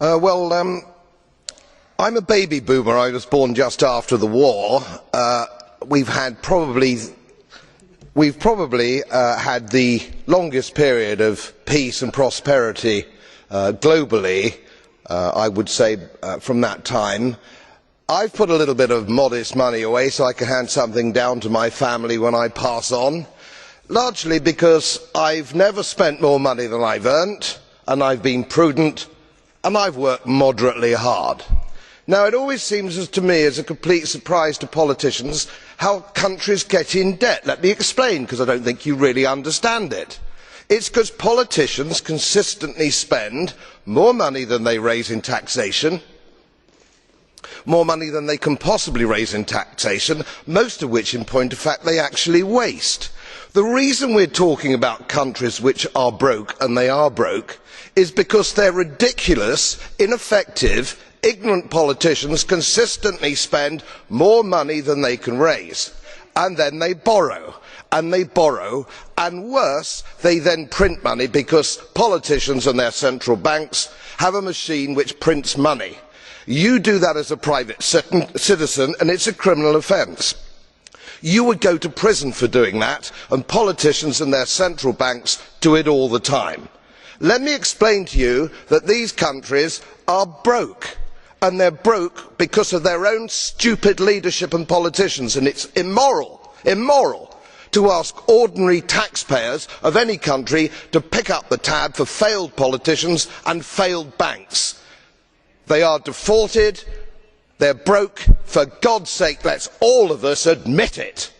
I'm a baby boomer. I was born just after the war. We've probably had the longest period of peace and prosperity globally, I would say, from that time. I've put a little bit of modest money away so I can hand something down to my family when I pass on, largely because I've never spent more money than I've earned, and I've been prudent, and I've worked moderately hard. Now, it always seems to me as a complete surprise to politicians how countries get in debt. Let me explain, because I don't think you really understand it. It's because politicians consistently spend more money than they raise in taxation, more money than they can possibly raise in taxation, most of which, in point of fact, they actually waste. The reason we are talking about countries which are broke, and they are broke, is because their ridiculous, ineffective, ignorant politicians consistently spend more money than they can raise, and then they borrow, and worse, they then print money, because politicians and their central banks have a machine which prints money. You do that as a private citizen, and it's a criminal offence. You would go to prison for doing that, and politicians and their central banks do it all the time. Let me explain to you that these countries are broke, and they are broke because of their own stupid leadership and politicians, and it is immoral to ask ordinary taxpayers of any country to pick up the tab for failed politicians and failed banks. They are defaulted, they are broke. For God's sake, let us all of us admit it.